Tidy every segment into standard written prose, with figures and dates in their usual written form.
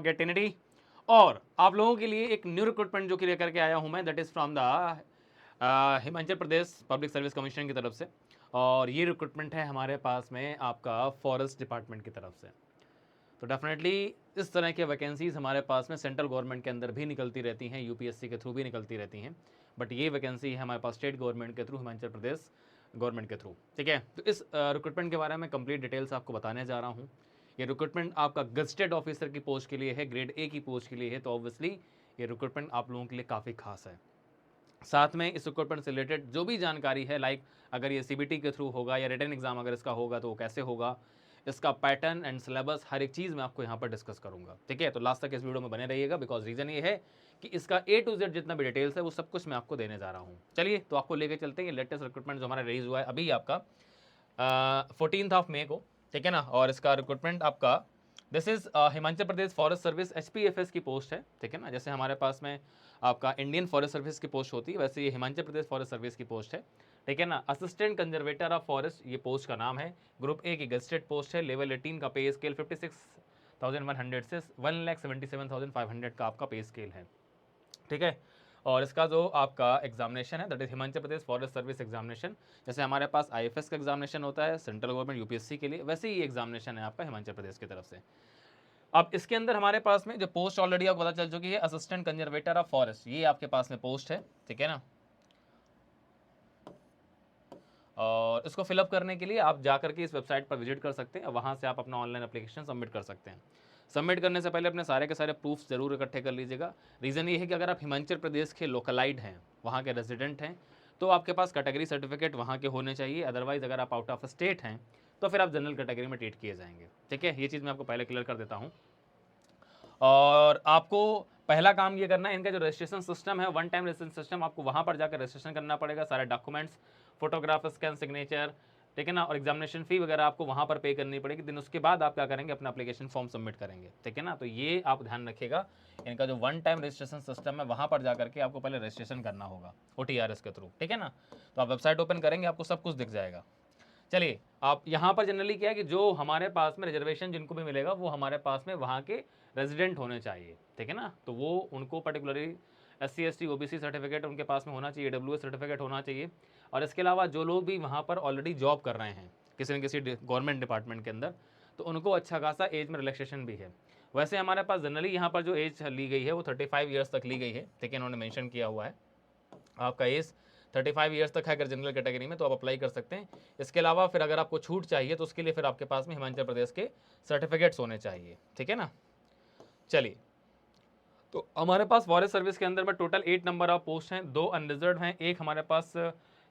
Gate टिनिटी। और आप लोगों के लिए एक न्यू रिक्रूटमेंट जो कि लेकर के आया हूं मैं, that is from the Himachal Pradesh public service commission की तरफ से। और ये रिक्रूटमेंट है हमारे पास में आपका फॉरेस्ट डिपार्टमेंट की तरफ से। तो डेफिनेटली इस तरह के वैकेंसीज हमारे पास में सेंट्रल गवर्नमेंट के अंदर भी निकलती रहती हैं, यूपीएससी के थ्रू भी निकलती रहती हैं, बट ये वैकेंसी है हमारे पास स्टेट गवर्नमेंट के थ्रू, हिमाचल प्रदेश गवर्नमेंट के थ्रू। ठीक है, तो इस रिक्रूटमेंट के बारे में कंप्लीट डिटेल्स आपको बताने जा रहा हूँ। ये रिक्रूटमेंट आपका गजटेड ऑफिसर की पोस्ट के लिए है, ग्रेड ए की पोस्ट के लिए है, तो ऑब्वियसली ये रिक्रूटमेंट आप लोगों के लिए काफ़ी खास है। साथ में इस रिक्रूटमेंट से रिलेटेड जो भी जानकारी है, लाइक अगर ये सीबीटी के थ्रू होगा या रिटन एग्जाम अगर इसका होगा तो वो कैसे होगा, इसका पैटर्न एंड सिलेबस, हर एक चीज़ मैं आपको यहाँ पर डिस्कस करूँगा। ठीक है, तो लास्ट तक इस वीडियो में बने रहिएगा, बिकॉज रीज़न ये है कि इसका A to Z जितना भी डिटेल्स है वो सब कुछ मैं आपको देने जा रहा हूँ। चलिए तो आपको लेके चलते हैं। ये लेटेस्ट रिक्रूटमेंट जो हमारा रिलीज हुआ है अभी आपका 14 ऑफ मई को, ठीक है ना। और इसका रिक्रूटमेंट आपका this is Himachal Pradesh forest service HPFS की पोस्ट है, ठीक है ना। जैसे हमारे पास में आपका इंडियन फॉरेस्ट सर्विस की पोस्ट होती है, वैसे ये हिमाचल प्रदेश फॉरेस्ट सर्विस की पोस्ट है, ठीक है ना। असिस्टेंट कंजर्वेटर ऑफ फॉरेस्ट ये पोस्ट का नाम है। ग्रुप ए की गजटेड पोस्ट है। लेवल 18 का पे स्केल 56,100 से 1,77,500 का आपका पे स्केल है, ठीक है। और इसका जो आपका एग्जामिनेशन है that is Himachal Pradesh forest service examination. जैसे हमारे पास IFS का एग्जामिनेशन होता है सेंट्रल गवर्नमेंट यूपीएससी के लिए, वैसे ही एग्जामिनेशन है आपका हिमाचल प्रदेश की तरफ से। अब इसके अंदर हमारे पास में जो पोस्ट ऑलरेडी आपको पता चल चुकी है, असिस्टेंट कंजर्वेटर ऑफ फॉरेस्ट, ये आपके पास में पोस्ट है, ठीक है ना। और इसको फिलअप करने के लिए आप जाकर के इस वेबसाइट पर विजिट कर सकते हैं और वहाँ से आप अपना ऑनलाइन एप्लीकेशन सबमिट कर सकते हैं। सबमिट करने से पहले अपने सारे के सारे प्रूफ्स जरूर इकट्ठे कर लीजिएगा। रीज़न ये है कि अगर आप हिमाचल प्रदेश के लोकलाइड हैं, वहाँ के रेजिडेंट हैं, तो आपके पास कैटेगरी सर्टिफिकेट वहाँ के होने चाहिए। अदरवाइज़ अगर आप आउट ऑफ स्टेट हैं तो फिर आप जनरल कैटेगरी में ट्रीट किए जाएंगे, ठीक है। ये चीज़ मैं आपको पहले क्लियर कर देता हूँ। और आपको पहला काम ये करना है, इनका जो रजिस्ट्रेशन सिस्टम है, वन टाइम रजिस्ट्रेशन सिस्टम, आपको वहाँ पर जाकर रजिस्ट्रेशन करना पड़ेगा। सारे डॉक्यूमेंट्स, फोटोग्राफ, स्कैन, सिग्नेचर, ठीक है ना। और एग्जामिनेशन फी वगैरह आपको वहाँ पर पे करनी पड़ेगी। दिन उसके बाद आप क्या करेंगे, अपना एप्लीकेशन फॉर्म सबमिट करेंगे, ठीक है ना। तो ये आप ध्यान रखिएगा, इनका जो वन टाइम रजिस्ट्रेशन सिस्टम है वहाँ पर जाकर के आपको पहले रजिस्ट्रेशन करना होगा OTRS के थ्रू, ठीक है ना। तो आप वेबसाइट ओपन करेंगे, आपको सब कुछ दिख जाएगा। चलिए, आप यहाँ पर जनरली क्या है कि जो हमारे पास में रिजर्वेशन जिनको भी मिलेगा वो हमारे पास में वहाँ के रेजिडेंट होने चाहिए, ठीक है ना। तो वो उनको particularly SC ST OBC certificate उनके पास में होना चाहिए, AWS सर्टिफिकेट होना चाहिए। और इसके अलावा जो लोग भी वहाँ पर ऑलरेडी जॉब कर रहे हैं किसी न किसी गवर्नमेंट डिपार्टमेंट के अंदर, तो उनको अच्छा खासा एज में रिलैक्सेशन भी है। वैसे हमारे पास जनरली यहाँ पर जो एज ली गई है वो 35 ईयर्स तक ली गई है, ठीक है। इन्होंने मैंशन किया हुआ है आपका एज 35 ईयर्स तक है अगर जनरल कैटेगरी में, तो आप अप्लाई कर सकते हैं। इसके अलावा फिर अगर आपको छूट चाहिए तो उसके लिए फिर आपके पास में हिमाचल प्रदेश के सर्टिफिकेट्स होने चाहिए, ठीक है ना। चलिए, तो हमारे पास फॉरेस्ट सर्विस के अंदर में टोटल 8 नंबर ऑफ पोस्ट हैं, 2 अनरिजर्व हैं, एक हमारे पास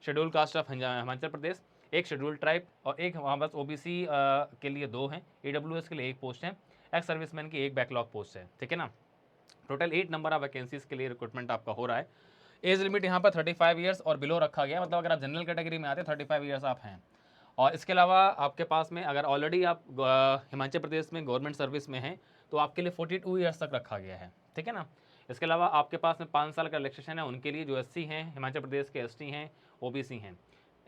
schedule caste of Himachal Pradesh, एक शेड्यूल ट्राइब, और एक हमारे पास OBC के लिए 2 हैं, AWS के लिए 1 पोस्ट है, एक्स सर्विसमैन की 1 बैकलॉग पोस्ट है, ठीक है ना। टोटल 8 नंबर ऑफ वैकेंसीज के लिए रिक्रूटमेंट आपका हो रहा है। एज लिमिट यहाँ पर 35 ईयर्स और बिलो रखा गया, मतलब अगर आप जनरल कैटेगरी में आते हैं 35 ईयर्स आप हैं। और इसके अलावा आपके पास में अगर ऑलरेडी आप हिमाचल प्रदेश में गवर्नमेंट सर्विस में हैं तो आपके लिए 42 ईयर्स तक रखा गया है, ठीक है ना। इसके अलावा आपके पास में 5 साल का रिलैक्सेशन है उनके लिए जो SC हैं, हिमाचल प्रदेश के ST हैं, OBC हैं,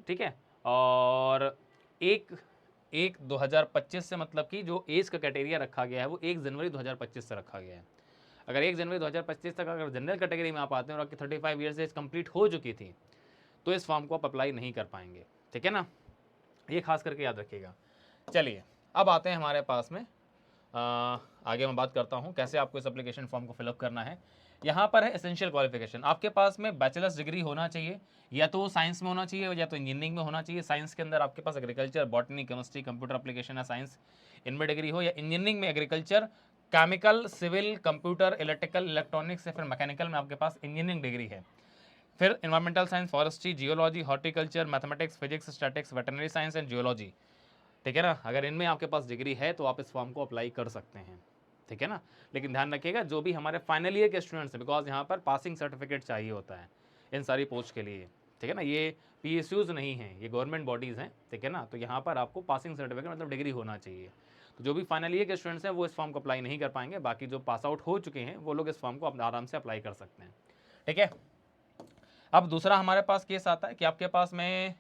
ठीक है। और एक 2025 से, मतलब कि जो एज का क्राइटेरिया रखा गया है वो 1 जनवरी 2025 से रखा गया है। अगर 1 जनवरी 2025 तक अगर जनरल कैटेगरी में आप आते हैं और आपकी 35 ईयर्स एज कंप्लीट हो चुकी थी तो इस फॉर्म को आप अप्लाई नहीं कर पाएंगे, ठीक है ना। ये खास करके याद रखिएगा। चलिए, अब आते हैं हमारे पास में आगे मैं बात करता हूँ कैसे आपको इस एप्लीकेशन फॉर्म को फिलअप करना है। यहाँ पर है एसेंशियल क्वालिफिकेशन, आपके पास में बैचलर्स डिग्री होना चाहिए, या तो साइंस में होना चाहिए या तो इंजीनियरिंग में होना चाहिए। साइंस के अंदर आपके पास agriculture, botany, chemistry, computer application या साइंस, इनमें डिग्री हो, या इंजीनियरिंग में agriculture, chemical, civil, computer, electrical, electronics या फिर मैकेनिकल में आपके पास इंजीनियरिंग डिग्री है। फिर environmental science, forestry, geology, horticulture, mathematics, physics, statics, veterinary science and geology, ठीक है ना। अगर इनमें आपके पास डिग्री है तो आप इस फॉर्म को अप्लाई कर सकते हैं, ठीक है ना। लेकिन ध्यान रखिएगा जो भी हमारे फाइनल ईयर के स्टूडेंट्स हैं, बिकॉज यहाँ पर पासिंग सर्टिफिकेट चाहिए होता है इन सारी पोस्ट के लिए, ठीक है ना। ये PSUs नहीं हैं, ये गवर्नमेंट बॉडीज़ हैं, ठीक है ना। तो यहाँ पर आपको पासिंग सर्टिफिकेट मतलब डिग्री होना चाहिए। तो जो भी फाइनल ईयर के स्टूडेंट्स हैं वो इस फॉर्म को अप्लाई नहीं कर पाएंगे, बाकी जो पास आउट हो चुके हैं वो लोग इस फॉर्म को आराम से अप्लाई कर सकते हैं, ठीक है। अब दूसरा हमारे पास केस आता है कि आपके पास में,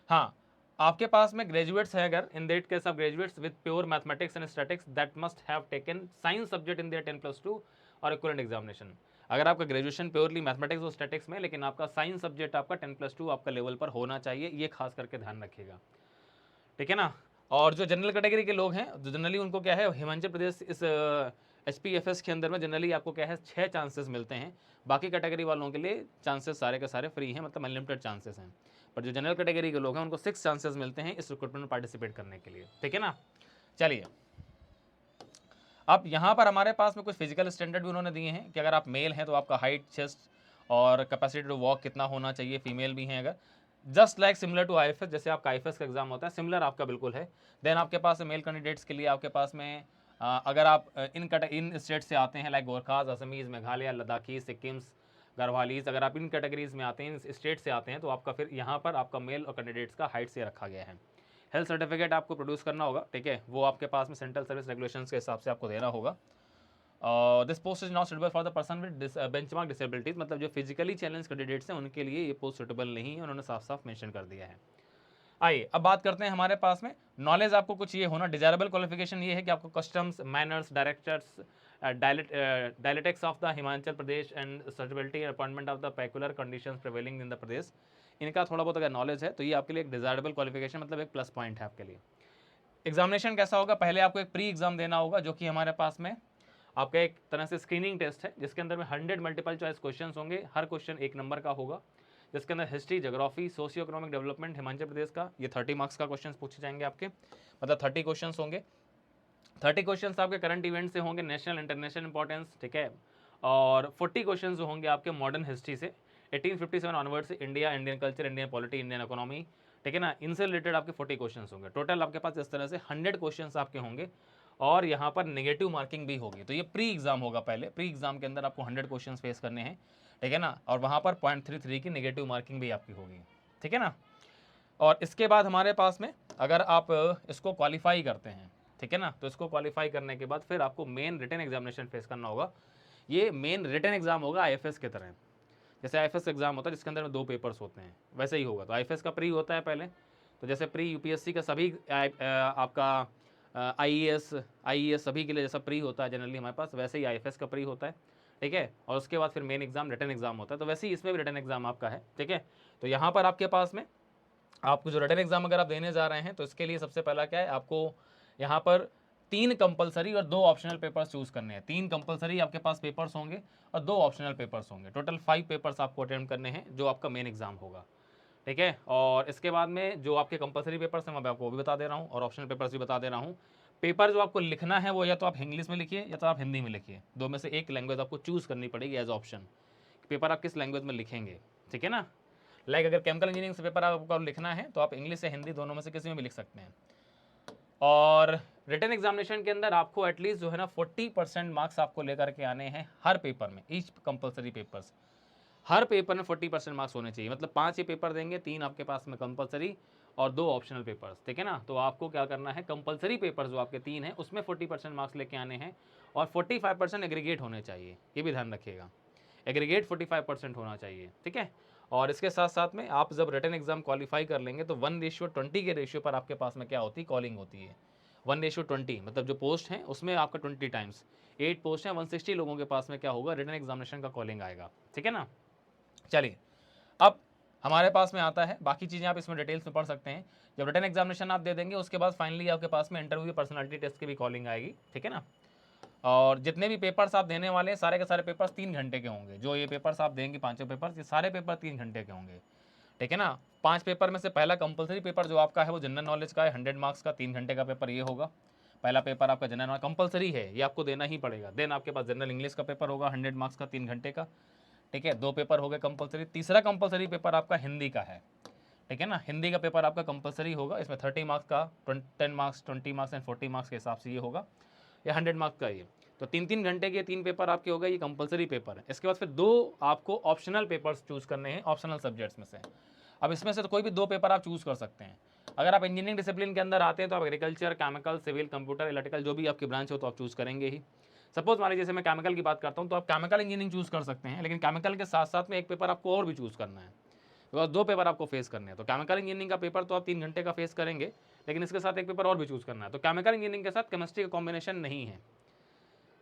हाँ, आपके पास में ग्रेजुएट्स है अगर, in that case of graduates with pure mathematics and statics that must have taken science subject in their 10+2 और इक्विवेलेंट एग्जामिनेशन। अगर आपका ग्रेजुएशन प्योरली मैथमेटिक्स और स्टैटिक्स में, लेकिन आपका साइंस सब्जेक्ट आपका 10+2 आपका लेवल पर होना चाहिए, ये खास करके ध्यान रखिएगा, ठीक है ना। और जो जनरल कैटेगरी के लोग हैं, जो जनरली उनको क्या है, हिमाचल प्रदेश इस SPFS के अंदर में जनरली आपको क्या है 6 चांसेस मिलते हैं। बाकी कैटेगरी वालों के लिए चांसेस सारे के सारे फ्री हैं, मतलब अनलिमिटेड चांसेस हैं। पर जो जनरल कैटेगरी के लोग हैं उनको 6 चांसेस मिलते हैं इस रिक्रूटमेंट में पार्टिसिपेट करने के लिए, ठीक है ना। चलिए, अब यहाँ पर हमारे पास में कुछ फिजिकल स्टैंडर्ड भी उन्होंने दिए हैं कि अगर आप मेल हैं तो आपका हाइट, चेस्ट और कैपेसिटी टू वॉक कितना होना चाहिए, फीमेल भी हैं अगर, just like similar to IFS, जैसे आपका IFS का एग्जाम होता है सिमिलर आपका बिल्कुल है। देन आपके पास मेल कैंडिडेट्स के लिए आपके पास में अगर आप इन स्टेट से आते हैं लाइक गोरखाज, असमीज़, मेघालय, लद्दाखी, सिक्किम्स, गढ़वालीज, अगर आप इन कैटेगरीज में आते हैं, इन स्टेट से आते हैं, तो आपका फिर यहाँ पर आपका मेल और कैंडिडेट्स का हाइट से रखा गया है। हेल्थ सर्टिफिकेट आपको प्रोड्यूस करना होगा, ठीक है, वो आपके पास में सेंट्रल सर्विस रेगुलेशंस के हिसाब से आपको देना होगा। This post is not suitable for the person with benchmark disabilities, मतलब जो फिजिकली चैलेंज कैंडिडेट्स हैं उनके लिए ये पोस्ट सुटेबल नहीं है, उन्होंने साफ साफ मेंशन कर दिया है। आइए अब बात करते हैं हमारे पास में नॉलेज आपको कुछ ये होना, डिजायरेबल क्वालिफिकेशन ये है कि आपको customs, manners, directors, dialectics of the Himachal Pradesh and suitability appointment of the peculiar conditions prevailing in the Pradesh, इनका थोड़ा बहुत अगर नॉलेज है तो ये आपके लिए एक डिजायरेबल क्वालिफिकेशन, मतलब एक प्लस पॉइंट है आपके लिए। एग्जामिनेशन कैसा होगा, पहले आपको एक प्री एग्जाम देना होगा जो कि हमारे पास में आपका एक तरह से स्क्रीनिंग टेस्ट है, जिसके अंदर में 100 मल्टीपल चॉइस क्वेश्चन होंगे, हर क्वेश्चन 1 नंबर का होगा, जिसके अंदर history, geography, socio economic development Himachal Pradesh का, ये 30 मार्क्स का क्वेश्चन पूछे जाएंगे आपके, मतलब 30 क्वेश्चन होंगे। 30 क्वेश्चन आपके करंट इवेंट से होंगे, नेशनल इंटरनेशनल इंपॉर्टेंस, ठीक है, और 40 क्वेश्चन जो होंगे आपके मॉडर्न हिस्ट्री से 1857 ऑनवर्ड से, India, Indian culture, Indian polity, Indian economy, ठीक है ना, इनसे रिलेटेड आपके 40 क्वेश्चन होंगे। टोटल आपके पास इस तरह से 100 क्वेश्चन आपके होंगे और यहाँ पर नेगेटिव मार्किंग भी होगी। तो ये प्री एग्जाम होगा, पहले प्री एग्जाम के अंदर आपको 100 क्वेश्चन फेस करने हैं, ठीक है ना, और वहाँ पर 0.33 की नेगेटिव मार्किंग भी आपकी होगी, ठीक है ना। और इसके बाद हमारे पास में अगर आप इसको क्वालिफाई करते हैं, ठीक है ना, तो इसको क्वालिफाई करने के बाद फिर आपको मेन रिटन एग्जामिनेशन फेस करना होगा। ये मेन रिटन एग्जाम होगा IFS की तरह, जैसे IFS एग्जाम होता है जिसके अंदर में 2 पेपर्स होते हैं, वैसे ही होगा। तो IFS का प्री होता है पहले, तो जैसे प्री UPSC का सभी आपका IES सभी के लिए जैसा प्री होता है जनरली हमारे पास, वैसे ही IFS का प्री होता है, ठीक है, और उसके बाद फिर मेन एग्जाम रिटन एग्जाम होता है, तो वैसे ही इसमें भी रिटन एग्जाम आपका है, ठीक है। तो यहाँ पर आपके पास में आपको जो रिटन एग्जाम अगर आप देने जा रहे हैं तो इसके लिए सबसे पहला क्या है, आपको यहाँ पर 3 कंपलसरी और 2 ऑप्शनल पेपर्स चूज करने हैं। 3 कंपलसरी आपके पास पेपर्स होंगे और 2 ऑप्शनल पेपर्स होंगे, टोटल 5 पेपर्स आपको अटेम्प्ट करने हैं जो आपका मेन एग्जाम होगा, ठीक है। और इसके बाद में जो आपके कंपलसरी पेपर्स हैं मैं आपको वो भी बता दे रहा हूँ और ऑप्शनल पेपर्स भी बता दे रहा हूँ। पेपर जो आपको लिखना है वो या तो आप इंग्लिश में लिखिए या तो आप हिंदी में लिखिए, 2 में से एक लैंग्वेज आपको चूज़ करनी पड़ेगी एज ऑप्शन, पेपर आप किस लैंग्वेज में लिखेंगे, ठीक है ना। लाइक अगर केमिकल इंजीनियरिंग से पेपर आपको लिखना है तो आप इंग्लिश या हिंदी दोनों में से किसी में भी लिख सकते हैं। और रिटन एग्जामिनेशन के अंदर आपको एटलीस्ट जो है ना 40% मार्क्स आपको लेकर के आने हैं हर पेपर में, ईच कंपलसरी पेपर्स, हर पेपर में 40% मार्क्स होने चाहिए, मतलब 5 ही पेपर देंगे, 3 आपके पास में कंपलसरी और 2 ऑप्शनल पेपर्स, ठीक है ना। तो आपको क्या करना है, कंपलसरी पेपर जो आपके 3 हैं उसमें 40% मार्क्स लेके आने हैं और 45% एग्रीगेट होने चाहिए, ये भी ध्यान रखिएगा, एग्रीगेट 45% होना चाहिए, ठीक है। और इसके साथ साथ में आप जब रिटन एग्जाम क्वालिफाई कर लेंगे तो 1:20 के रेशियो पर आपके पास में क्या होती है, कॉलिंग होती है। 1:20 मतलब जो पोस्ट हैं उसमें आपका 20 टाइम्स 8 पोस्ट हैं, 160 लोगों के पास में क्या होगा, रिटन एग्जामिनेशन का कॉलिंग आएगा, ठीक है ना। चलिए अब हमारे पास में आता है, बाकी चीज़ें आप इसमें डिटेल्स में पढ़ सकते हैं। जब रिटन एग्जामिनेशन आप दे देंगे उसके बाद फाइनली आपके पास में इंटरव्यू, पर्सनालिटी टेस्ट की भी कॉलिंग आएगी, ठीक है ना। और जितने भी पेपर्स आप देने वाले हैं सारे के सारे पेपर्स 3 घंटे के होंगे, जो ये पेपर्स आप देंगे 5 पेपर्स, ये सारे पेपर 3 घंटे के होंगे, ठीक है ना। 5 पेपर में से पहला कंपलसरी पेपर जो आपका है वो जनरल नॉलेज का है, 100 मार्क्स का, 3 घंटे का पेपर ये होगा। पहला पेपर आपका जनरल नॉलेज कंपलसरी है, ये आपको देना ही पड़ेगा। देन आपके पास जनरल इंग्लिश का पेपर होगा 100 मार्क्स का, 3 घंटे का, ठीक है, 2 पेपर हो गए कंपलसरी। तीसरा कंपलसरी पेपर आपका हिंदी का है, ठीक है ना, हिंदी का पेपर आपका कंपलसरी होगा, इसमें 30 मार्क्स का 10 मार्क्स, 20 मार्क्स एंड 40 मार्क्स के हिसाब से ये होगा, या 100 मार्क्स का ये। तो 3-3 घंटे के 3 पेपर आपके हो गए, ये कंपलसरी पेपर है। इसके बाद फिर 2 आपको ऑप्शनल पेपर्स चूज़ करने हैं, ऑप्शनल सब्जेक्ट्स में से। अब इसमें से तो कोई भी 2 पेपर आप चूज़ कर सकते हैं। अगर आप इंजीनियरिंग डिसिप्लिन के अंदर आते हैं तो आप agriculture, chemical, civil, computer, electrical जो भी आपकी ब्रांच हो तो आप चूज़ करेंगे ही। सपोज मान लीजिए जैसे मैं केमिकल की बात करता हूँ तो आप केमिकल इंजीनियरिंग चूज़ कर सकते हैं, लेकिन केमिकल के साथ साथ में एक पेपर आपको और भी चूज़ करना है। बिकॉज 2 पेपर आपको फेस करने हैं। तो केमिकल इंजीनियरिंग का पेपर तो आप 3 घंटे का फेस करेंगे, लेकिन इसके साथ एक पेपर और भी चूज़ करना है। तो केमिकल इंजीनियरिंग के साथ केमिस्ट्री का कॉम्बिनेशन नहीं है,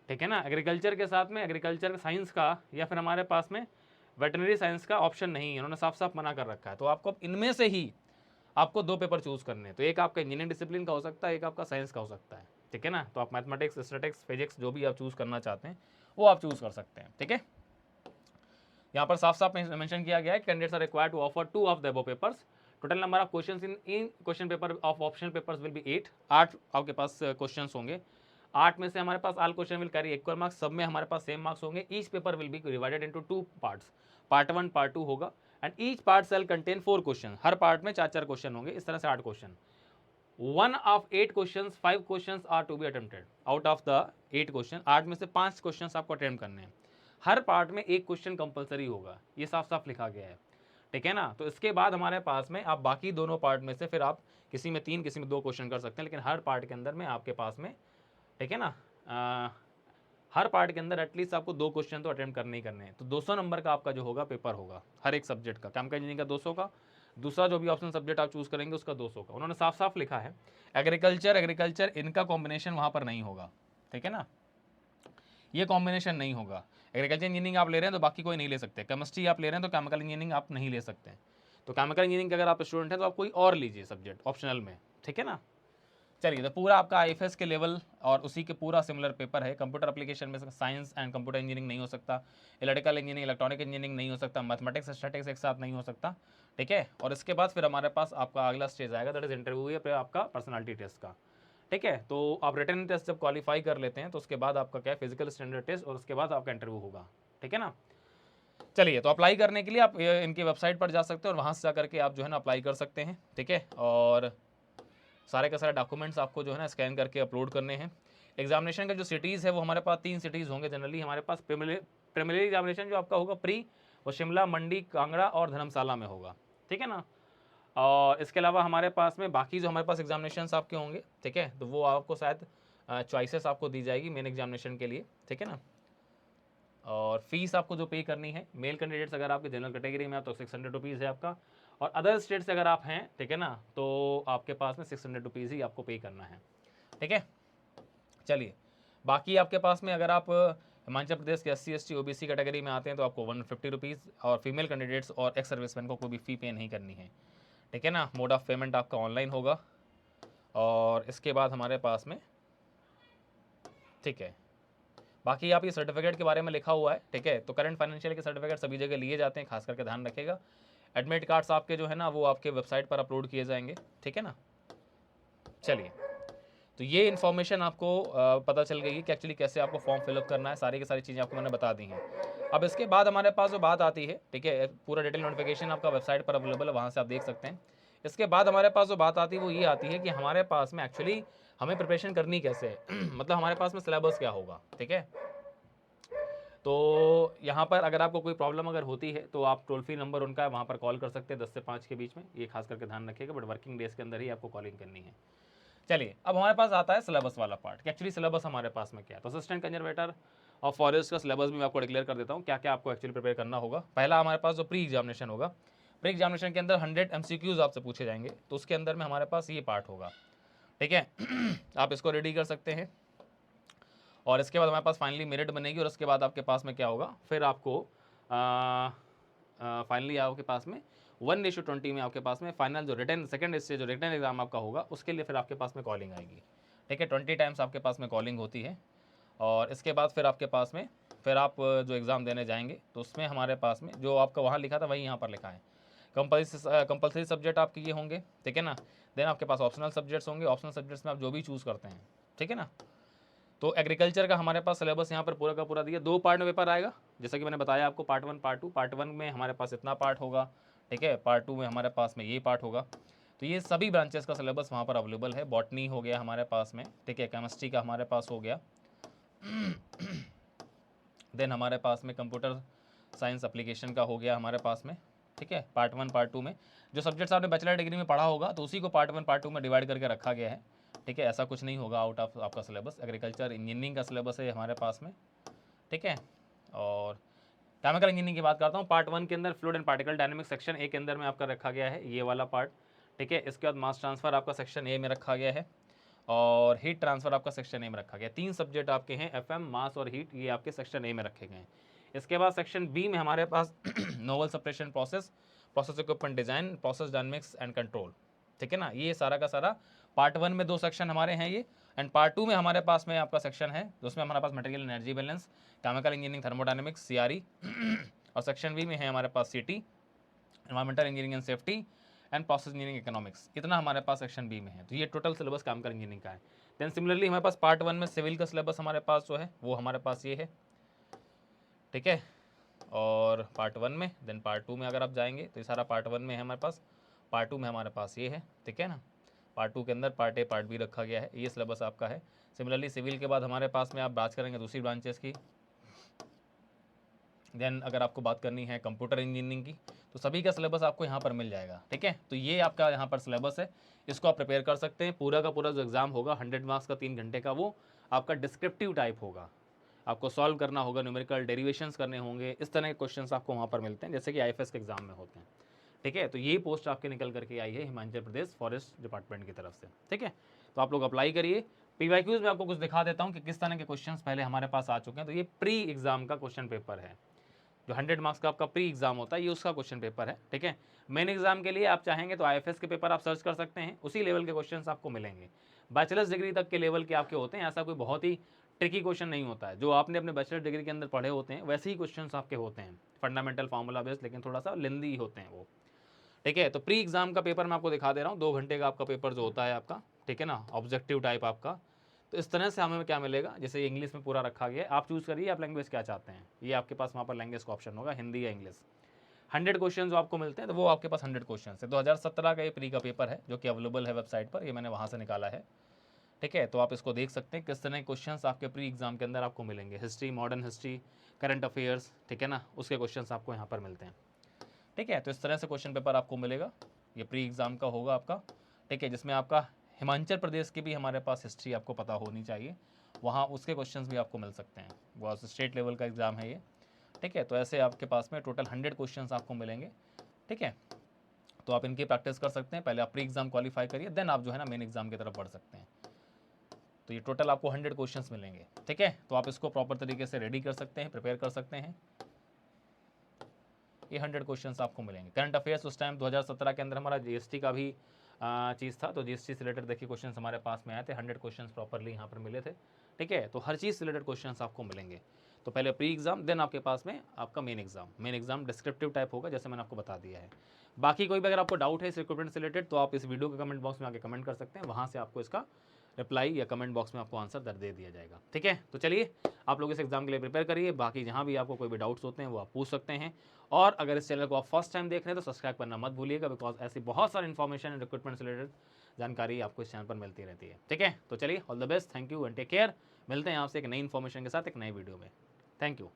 ठीक है ना। एग्रीकल्चर के साथ में एग्रीकल्चर साइंस का या फिर हमारे पास में वेटनरी साइंस का ऑप्शन नहीं है, उन्होंने साफ साफ मना कर रखा है। तो आपको इनमें से ही आपको 2 पेपर चूज़ करने हैं। तो एक आपका इंजीनियरिंग डिसिप्लिन का हो सकता है, एक आपका साइंस का हो सकता है, ठीक है ना। तो आप मैथमेटिक्स, स्टैटिक्स, फिजिक्स जो भी आप चूज़ करना चाहते हैं वो आप चूज़ कर सकते हैं, ठीक है। यहाँ पर साफ साफ मेंशन किया गया है, candidates are required to offer 2 of the above papers. Total number of questions in question paper of optional papers will be 8। 8 आपके पास क्वेश्चंस होंगे। 8 में से हमारे पास all question will carry equal marks, सब में हमारे पास सेम मार्क्स होंगे। Each paper will be divided into 2 parts, part 1 part 2 होगा, and each part shall contain 4 question. हर पार्ट में 4-4 क्वेश्चन होंगे, इस तरह से 8 question. 1 of 8 questions 5 questions are to be attempted out of the 8 question. 8 में से 5 क्वेश्चंस आपको अटेम्प्ट करने हैं। हर पार्ट में एक क्वेश्चन कंपलसरी होगा, ये साफ साफ लिखा गया है, ठीक है ना। तो इसके बाद हमारे पास में आप बाकी दोनों पार्ट में से फिर आप किसी में 3 किसी में 2 क्वेश्चन कर सकते हैं, लेकिन हर पार्ट के अंदर में आपके पास में, ठीक है ना, हर पार्ट के अंदर एटलीस्ट आपको 2 क्वेश्चन तो अटेम्प्ट करने ही करने हैं। तो 200 नंबर का आपका जो होगा पेपर होगा हर एक सब्जेक्ट का। केमिकल इंजीनियरिंग का 200 का, दूसरा जो भी ऑप्शन सब्जेक्ट आप चूज़ करेंगे उसका 200 का। उन्होंने साफ साफ लिखा है। एग्रीकल्चर इनका कॉम्बिनेशन वहाँ पर नहीं होगा, ठीक है ना, ये कॉम्बिनेशन नहीं होगा। एग्रीकल्चर इंजीनियरिंग आप ले रहे हैं तो बाकी कोई नहीं ले सकते, केमिस्ट्री आप ले रहे हैं तो केमिकल इंजीनियरिंग आप नहीं ले सकते। तो केमिकल इंजीनियरिंग के अगर आप स्टूडेंट हैं तो आप कोई और लीजिए सब्जेक्ट ऑप्शनल में, ठीक है ना। चलिए, तो पूरा आपका IFS के लेवल और उसी के पूरा सिमिलर पेपर है। कंप्यूटर एप्लीकेशन में साइंस एंड कंप्यूटर इंजीनियरिंग नहीं हो सकता, इलेक्ट्रिकल इंजीनियरिंग, इलेक्ट्रॉनिक इंजीनियरिंग नहीं हो सकता, मैथमेटिक्स स्टैटिक्स एक साथ नहीं हो सकता, ठीक है। और इसके बाद फिर हमारे पास आपका अगला स्टेज आएगा, दैट इज इंटरव्यू या फिर आपका पर्सनालिटी टेस्ट का, ठीक है। तो आप रिटन टेस्ट जब क्वालिफाई कर लेते हैं तो उसके बाद आपका क्या है, फिजिकल स्टैंडर्ड टेस्ट, और उसके बाद आपका इंटरव्यू होगा, ठीक है ना। चलिए, तो अप्लाई करने के लिए आप इनकी वेबसाइट पर जा सकते हैं और वहाँ से जा करके आप जो है ना अप्लाई कर सकते हैं, ठीक है। और सारे के सारे डॉक्यूमेंट्स आपको जो है ना स्कैन करके अपलोड करने हैं। एग्जामिनेशन का जो सिटीज़ है वो हमारे पास 3 सिटीज़ होंगे जनरली। हमारे पास प्रीलिमिनरी एग्जामिनेशन जो आपका होगा प्री, वो शिमला, मंडी, कांगड़ा और धर्मशाला में होगा, ठीक है ना। और इसके अलावा हमारे पास में बाकी जो हमारे पास एग्जामिनेशंस आपके होंगे, ठीक है, तो वो आपको शायद चॉइसेस आपको दी जाएगी मेन एग्जामिनेशन के लिए, ठीक है ना। और फीस आपको जो पे करनी है, मेल कैंडिडेट्स अगर आपके जनरल कैटेगरी में आप तो 600 रुपीज़ है आपका, और अदर स्टेट से अगर आप हैं, ठीक है ना, तो आपके पास में 600 रुपीज़ ही आपको पे करना है, ठीक है। चलिए, बाकी आपके पास में अगर आप हिमाचल प्रदेश के SC ST OBC कैटेगरी में आते हैं तो आपको 150 रुपीज़, और फीमेल कैंडिडेट्स और एक्स सर्विसमैन को कोई भी फ़ी पे नहीं करनी है, ठीक है ना। मोड ऑफ पेमेंट आपका ऑनलाइन होगा। और इसके बाद हमारे पास में, ठीक है, बाकी आप ये सर्टिफिकेट के बारे में लिखा हुआ है, ठीक है। तो करंट फाइनेंशियल के सर्टिफिकेट सभी जगह लिए जाते हैं, खास करके ध्यान रखिएगा। एडमिट कार्ड्स आपके जो है ना वो आपके वेबसाइट पर अपलोड किए जाएंगे, ठीक है ना। चलिए, तो ये इन्फॉर्मेशन आपको पता चल गई है कि एक्चुअली कैसे आपको फॉर्म फिलअप करना है, सारी की सारी चीज़ें आपको मैंने बता दी हैं। अब इसके बाद हमारे पास जो बात आती है, ठीक है, पूरा डिटेल नोटिफिकेशन आपका वेबसाइट पर अवेलेबल है, वहाँ से आप देख सकते हैं। इसके बाद हमारे पास जो बात आती है वो ये आती है कि हमारे पास में एक्चुअली हमें प्रिपरेशन करनी कैसे है मतलब हमारे पास में सिलेबस क्या होगा, ठीक है। तो यहाँ पर अगर आपको कोई प्रॉब्लम अगर होती है तो आप टोल फ्री नंबर उनका है, वहाँ पर कॉल कर सकते हैं 10 से 5 के बीच में, ये खास करके ध्यान रखिएगा, बट वर्किंग डेज के अंदर ही आपको कॉलिंग करनी है। चलिए, अब हमारे पास आता है सिलेबस वाला पार्ट कि एक्चुअली सिलेबस हमारे पास में क्या है। तो असिस्टेंट कंजर्वेटर ऑफ फॉरेस्ट का सिलेबस भी मैं आपको डिक्लेयर कर देता हूँ, क्या क्या आपको एक्चुअली प्रिपेयर करना होगा। पहला हमारे पास जो प्री एग्जामिनेशन होगा, प्री एग्जामिनेशन के अंदर 100 MCQs आपसे पूछे जाएंगे, तो उसके अंदर में हमारे पास ये पार्ट होगा, ठीक है आप इसको रेडी कर सकते हैं। और इसके बाद हमारे पास फाइनली मेरिट बनेगी, और उसके बाद आपके पास में क्या होगा, फिर आपको फाइनली आपके पास में 1:20 में आपके पास में फाइनल जो रिटर्न सेकंड स्टेज जो रिटर्न एग्जाम आपका होगा उसके लिए फिर आपके पास में कॉलिंग आएगी, ठीक है। 20 टाइम्स आपके पास में कॉलिंग होती है। और इसके बाद फिर आपके पास में फिर आप जो एग्ज़ाम देने जाएंगे तो उसमें हमारे पास में जो आपका वहाँ लिखा था वही यहाँ पर लिखा है। कंपल्सरी सब्जेक्ट आपके ये होंगे, ठीक है ना। देन आपके पास ऑप्शनल सब्जेक्ट्स होंगे, ऑप्शनल सब्जेक्ट्स में आप जो भी चूज़ करते हैं, ठीक है ना। तो एग्रीकल्चर का हमारे पास सिलेबस यहाँ पर पूरा का पूरा दिया। 2 पार्ट में पेपर आएगा, जैसा कि मैंने बताया आपको, पार्ट 1 पार्ट 2। पार्ट 1 में हमारे पास इतना पार्ट होगा, ठीक है। पार्ट 2 में हमारे पास में ये पार्ट होगा। तो ये सभी ब्रांचेस का सिलेबस वहाँ पर अवेलेबल है। बॉटनी हो गया हमारे पास में, ठीक है, केमिस्ट्री का हमारे पास हो गया देन हमारे पास में कंप्यूटर साइंस एप्लीकेशन का हो गया हमारे पास में, ठीक है। पार्ट 1 पार्ट 2 में जो सब्जेक्ट्स आपने बैचलर डिग्री में पढ़ा होगा तो उसी को पार्ट 1 पार्ट 2 में डिवाइड करके रखा गया है, ठीक है। ऐसा कुछ नहीं होगा आउट ऑफ आपका सिलेबस। एग्रीकल्चर इंजीनियरिंग का सिलेबस है हमारे पास में, ठीक है। और केमिकल इंजीनियरिंग की बात करता हूँ, पार्ट 1 के अंदर fluid and particle dynamics section A के अंदर में आपका रखा गया है ये वाला पार्ट, ठीक है। इसके बाद मास ट्रांसफर आपका सेक्शन ए में रखा गया है और हीट ट्रांसफर आपका सेक्शन ए में रखा गया। 3 सब्जेक्ट आपके हैं, एफएम, मास और हीट, ये आपके सेक्शन ए में रखे गए हैं। इसके बाद सेक्शन बी में हमारे पास novel separation process, process equipment design, process dynamics and control, ठीक है ना। ये सारा का सारा पार्ट 1 में 2 सेक्शन हमारे हैं ये, एंड पार्ट 2 में हमारे पास में आपका सेक्शन है जिसमें हमारे पास material energy balance, chemical engineering, thermodynamics, CRE और सेक्शन बी में है हमारे पास CT, environmental engineering and safety and process engineering economics. इतना हमारे पास सेक्शन बी में है। तो ये टोटल सिलेबस केमिकल इंजीनियरिंग का है। देन सिमिलरली हमारे पास पार्ट 1 में सिविल का सिलेबस हमारे पास जो है वो हमारे पास ये है, ठीक है। और पार्ट 1 में, देन पार्ट 2 में अगर आप जाएंगे तो ये सारा पार्ट 1 में है हमारे पास, पार्ट 2 में हमारे पास ये है, ठीक है ना। पार्ट 2 के अंदर पार्ट ए पार्ट बी रखा गया है, ये सिलेबस आपका है। सिमिलरली सिविल के बाद हमारे पास में आप बात करेंगे दूसरी ब्रांचेस की, देन अगर आपको बात करनी है कंप्यूटर इंजीनियरिंग की तो सभी का सिलेबस आपको यहाँ पर मिल जाएगा, ठीक है। तो ये आपका यहाँ पर सिलेबस है, इसको आप प्रिपेयर कर सकते हैं। पूरा का पूरा जो एग्जाम होगा 100 मार्क्स का 3 घंटे का, वो आपका डिस्क्रिप्टिव टाइप होगा, आपको सॉल्व करना होगा, न्यूमेरिकल डेरिवेशंस करने होंगे, इस तरह के क्वेश्चंस आपको वहाँ पर मिलते हैं जैसे कि आईएफएस के एग्जाम में होते हैं, ठीक है। तो ये पोस्ट आपके निकल करके आई है हिमाचल प्रदेश फॉरेस्ट डिपार्टमेंट की तरफ से, ठीक है। तो आप लोग अप्लाई करिए। पीवाईक्यूज में आपको कुछ दिखा देता हूँ कि किस तरह के क्वेश्चंस पहले हमारे पास आ चुके हैं। तो ये प्री एग्जाम का क्वेश्चन पेपर है, जो 100 मार्क्स का आपका प्री एग्जाम होता है, ये उसका क्वेश्चन पेपर है, ठीक है। मेन एग्जाम के लिए आप चाहेंगे तो आईएफएस के पेपर आप सर्च कर सकते हैं, उसी लेवल के क्वेश्चंस आपको मिलेंगे। बैचलर्स डिग्री तक के लेवल के आपके होते हैं, ऐसा कोई बहुत ही ट्रिकी क्वेश्चन नहीं होता है। जो आपने अपने बैचलर डिग्री के अंदर पढ़े होते हैं वैसे ही क्वेश्चंस आपके होते हैं, फंडामेंटल फार्मूला बेस्ड, लेकिन थोड़ा सा लेंदी होते हैं वो, ठीक है। तो प्री एग्जाम का पेपर मैं आपको दिखा दे रहा हूँ, 2 घंटे का आपका पेपर जो होता है आपका, ठीक है ना, ऑब्जेक्टिव टाइप आपका। तो इस तरह से हमें क्या मिलेगा, जैसे इंग्लिश में पूरा रखा गया है, आप चूज़ करिए आप लैंग्वेज क्या चाहते हैं, ये आपके पास वहाँ पर लैंग्वेज का ऑप्शन होगा, हिंदी या इंग्लिश। 100 क्वेश्चन जो आपको मिलते हैं तो वो आपके पास 100 क्वेश्चन है। 2017 का ये प्री का पेपर है जो कि अवेलेबल है वेबसाइट पर, ये मैंने वहाँ से निकाला है, ठीक है। तो आप इसको देख सकते हैं किस तरह के क्वेश्चंस आपके प्री एग्जाम के अंदर आपको मिलेंगे, history, modern history, current affairs, ठीक है ना, उसके क्वेश्चंस आपको यहाँ पर मिलते हैं, ठीक है। तो इस तरह से क्वेश्चन पेपर आपको मिलेगा, ये प्री एग्जाम का होगा आपका, ठीक है, जिसमें आपका हिमाचल प्रदेश की भी हमारे पास हिस्ट्री आपको पता होनी चाहिए, वहाँ उसके क्वेश्चंस भी आपको मिल सकते हैं, वो स्टेट लेवल का एग्जाम है ये, ठीक है। तो ऐसे आपके पास में टोटल 100 क्वेश्चंस आपको मिलेंगे, ठीक है। तो आप इनकी प्रैक्टिस कर सकते हैं, पहले आप प्री एग्जाम क्वालिफाई करिए, देन आप जो है ना मेन एग्जाम की तरफ बढ़ सकते हैं। तो ये टोटल आपको 100 क्वेश्चंस मिलेंगे, ठीक है। तो आप इसको प्रॉपर तरीके से रेडी कर सकते हैं, प्रिपेयर कर सकते हैं। ये 100 क्वेश्चंस आपको मिलेंगे। करंट अफेयर्स उस टाइम 2017 के अंदर हमारा जीएसटी का भी चीज़ था, तो जीएसटी से रिलेटेड देखिए क्वेश्चन हमारे पास में आए थे, 100 क्वेश्चंस प्रॉपरली यहाँ पर मिले थे, ठीक है। तो हर चीज़ से रिलेटेड क्वेश्चंस आपको मिलेंगे। तो पहले प्री एग्जाम, देन आपके पास में आपका मेन एग्जाम डिस्क्रिप्टिव टाइप होगा जैसे मैंने आपको बता दिया है। बाकी कोई भी अगर आपको डाउट है इस रिक्रूटमेंट से रिलेटेड तो आप इस वीडियो के कमेंट बॉक्स में आके कमेंट कर सकते हैं, वहाँ से आपको इसका रिप्लाई या कमेंट बॉक्स में आपको आंसर दे दिया जाएगा, ठीक है। तो चलिए आप लोग इस एग्जाम के लिए प्रिपेयर करिए, बाकी जहाँ भी आपको कोई भी डाउट्स होते हैं वो आप पूछ सकते हैं। और अगर इस चैनल को आप फर्स्ट टाइम देख रहे हैं तो सब्सक्राइब करना मत भूलिएगा, बिकॉज ऐसी बहुत सारी इन्फॉर्मेशन रिक्रूटमेंट से रिलेटेड जानकारी आपको इस चैनल पर मिलती रहती है, ठीक है। तो चलिए all the best, thank you and take care. मिलते हैं आपसे एक नई इन्फॉर्मेशन के साथ एक नई वीडियो में। Thank you.